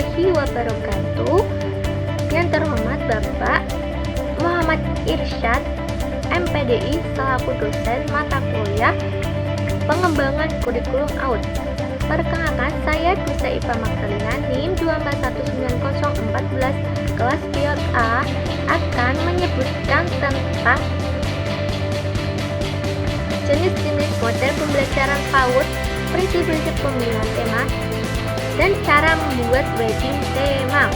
warahmatullahi wabarakatuh. Yang terhormat Bapak Muhammad Irsyad, MPDI, selaku dosen mata kuliah pengembangan kurikulum AUD. Perkenalkan, saya Dusa IPA Magdalena NIM 2419014 kelas Biot A akan menyebutkan tentang jenis-jenis model pembelajaran PAUD, prinsip-prinsip pemilihan tema, dan cara membuat wedding tema.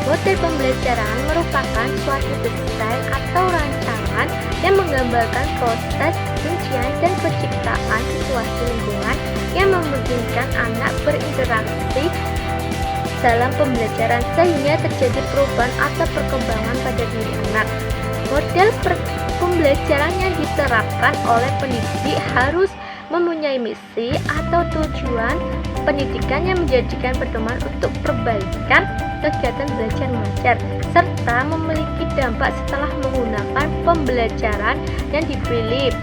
Model pembelajaran merupakan suatu desain atau rancangan yang menggambarkan proses rincian dan penciptaan situasi lingkungan yang memungkinkan anak berinteraksi dalam pembelajaran sehingga terjadi perubahan atau perkembangan pada diri anak. Model pembelajaran yang diterapkan oleh pendidik harus mempunyai misi atau tujuan pendidikan yang menjadikan pedoman untuk perbaikan kegiatan belajar mengajar serta memiliki dampak setelah menggunakan pembelajaran yang dipilih.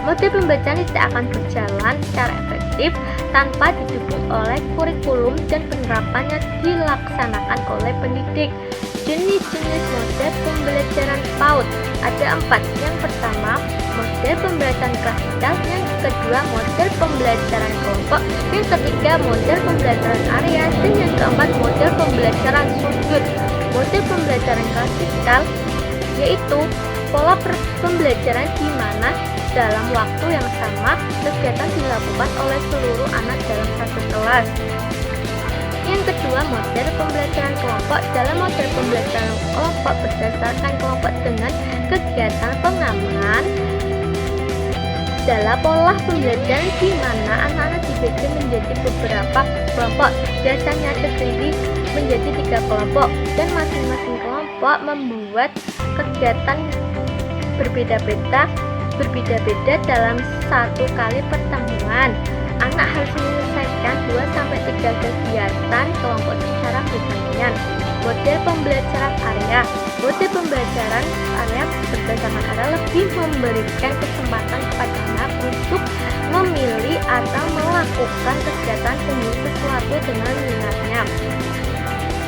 Model pembelajaran tidak akan berjalan secara efektif tanpa didukung oleh kurikulum dan penerapannya dilaksanakan oleh pendidik. Jenis-jenis model pembelajaran PAUD ada 4. Yang pertama, model pembelajaran klasikal. Yang kedua, model pembelajaran kelompok. Yang ketiga, model pembelajaran area. Dan yang keempat, model pembelajaran sudut. Model pembelajaran klasikal yaitu pola pembelajaran di mana dalam waktu yang sama kegiatan dilakukan oleh seluruh anak dalam satu kelas. Yang kedua, model pembelajaran kelompok. Dalam model pembelajaran kelompok berdasarkan kelompok dengan kegiatan pengaman dalam pola pembelajaran di mana anak-anak dibagi menjadi beberapa kelompok, biasanya terdiri menjadi 3 kelompok, dan masing-masing kelompok membuat kegiatan berbeda-beda dalam satu kali pertemuan. Anak harus menyelesaikan 2-3 kegiatan kelompok secara bergantian. Model pembelajaran area. Model pembelajaran area berdasarkan area lebih memberikan kesempatan kepada anak untuk memilih atau melakukan kegiatan sendiri sesuatu dengan minatnya.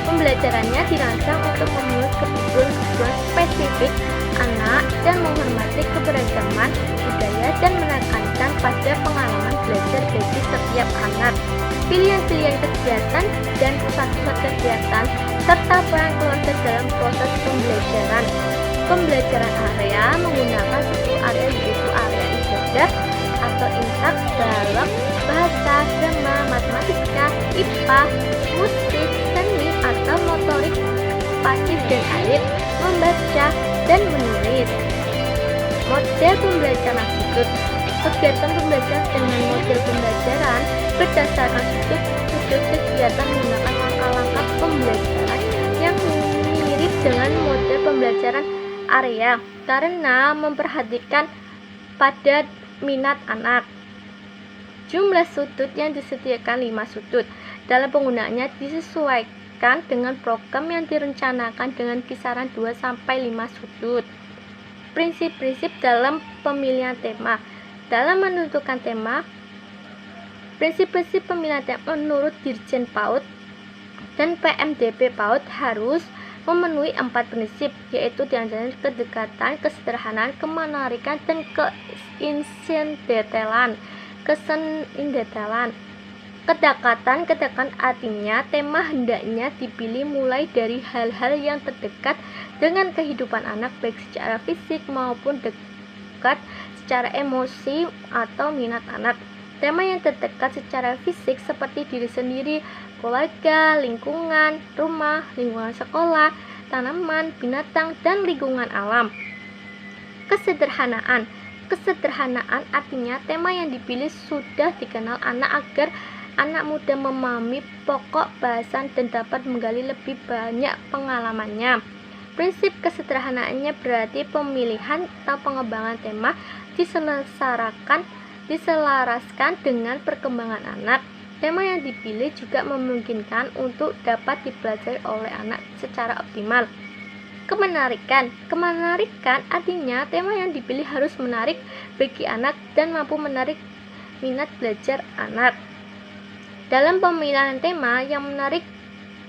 Pembelajarannya dirancang untuk memenuhi kebutuhan spesifik anak dan menghormati keberagaman budaya dan menekankan pada pengalaman belajar bagi setiap anak. Pilihan-pilihan kegiatan dan pusat-pusat kegiatan serta peran keluarga dalam proses pembelajaran. Pembelajaran area menggunakan suatu area yaitu area ibadah atau intak dalam bahasa, agama, matematika, IPA, musik, seni atau motorik pasif dan air, membaca dan menulis. Model pembelajaran sudut. Kegiatan pembelajaran dengan model pembelajaran berdasarkan sudut kegiatan menggunakan langkah-langkah pembelajaran yang mirip dengan model pembelajaran area karena memperhatikan pada minat anak. Jumlah sudut yang disediakan 5 sudut. Dalam penggunaannya disesuaikan dengan program yang direncanakan dengan kisaran 2-5 sudut. Prinsip-prinsip dalam pemilihan tema. Dalam menentukan tema, prinsip-prinsip pemilihan tema menurut Dirjen PAUD dan PMDB PAUD harus memenuhi 4 prinsip, yaitu diantaranya kedekatan, kesederhanaan, kemenarikan, dan kesindetailan. Kedekatan artinya tema hendaknya dipilih mulai dari hal-hal yang terdekat dengan kehidupan anak, baik secara fisik maupun dekat secara emosi atau minat anak. Tema yang terdekat secara fisik seperti diri sendiri, keluarga, lingkungan, rumah, lingkungan sekolah, tanaman, binatang, dan lingkungan alam. Kesederhanaan artinya tema yang dipilih sudah dikenal anak agar anak muda memahami pokok bahasan dan dapat menggali lebih banyak pengalamannya. Prinsip kesederhanaannya berarti pemilihan atau pengembangan tema diselaraskan dengan perkembangan anak. Tema yang dipilih juga memungkinkan untuk dapat dipelajari oleh anak secara optimal. Kemenarikan artinya tema yang dipilih harus menarik bagi anak dan mampu menarik minat belajar anak. Dalam pemilihan tema yang menarik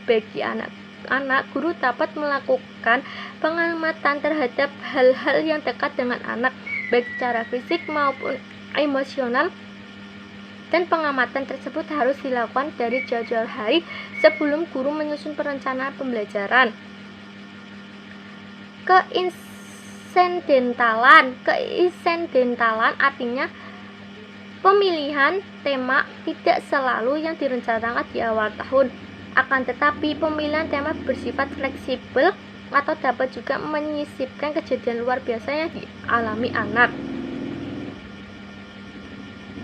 bagi anak-anak, guru dapat melakukan pengamatan terhadap hal-hal yang dekat dengan anak, baik secara fisik maupun emosional, dan pengamatan tersebut harus dilakukan dari jauh-jauh hari sebelum guru menyusun perencanaan pembelajaran. Keinsidentalan artinya pemilihan tema tidak selalu yang direncanakan di awal tahun, akan tetapi pemilihan tema bersifat fleksibel atau dapat juga menyisipkan kejadian luar biasa yang dialami anak.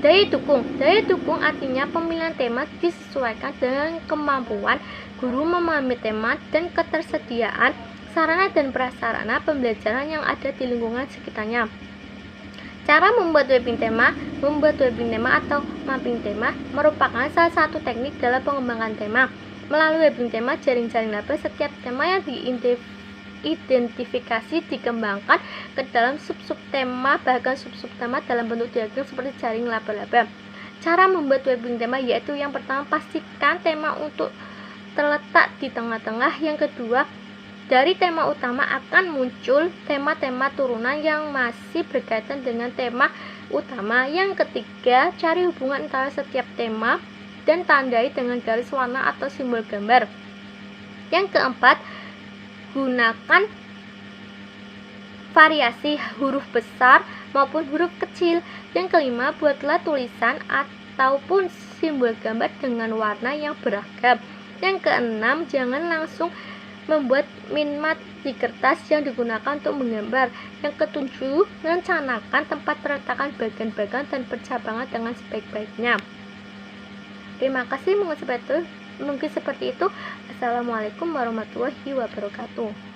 Daya dukung artinya pemilihan tema disesuaikan dengan kemampuan guru memahami tema dan ketersediaan sarana dan prasarana pembelajaran yang ada di lingkungan sekitarnya. Cara membuat webbing tema atau mapping tema merupakan salah satu teknik dalam pengembangan tema. Melalui webbing tema, jaring-jaring label setiap tema yang diidentifikasi dikembangkan ke dalam sub-sub tema, bahkan sub-sub tema dalam bentuk diagram seperti jaring laba-laba. Cara membuat webbing tema yaitu yang pertama, pastikan tema untuk terletak di tengah-tengah. Yang kedua, dari tema utama akan muncul tema-tema turunan yang masih berkaitan dengan tema utama. Yang ketiga, cari hubungan antara setiap tema dan tandai dengan garis warna atau simbol gambar. Yang keempat, gunakan variasi huruf besar maupun huruf kecil. Yang kelima, buatlah tulisan ataupun simbol gambar dengan warna yang beragam. Yang keenam, jangan langsung membuat minmat di kertas yang digunakan untuk menggambar. Yang ketujuh, rencanakan tempat peletakan bagian-bagian dan percabangan dengan sebaik-baiknya. Terima kasih, mungkin seperti itu. Assalamualaikum warahmatullahi wabarakatuh.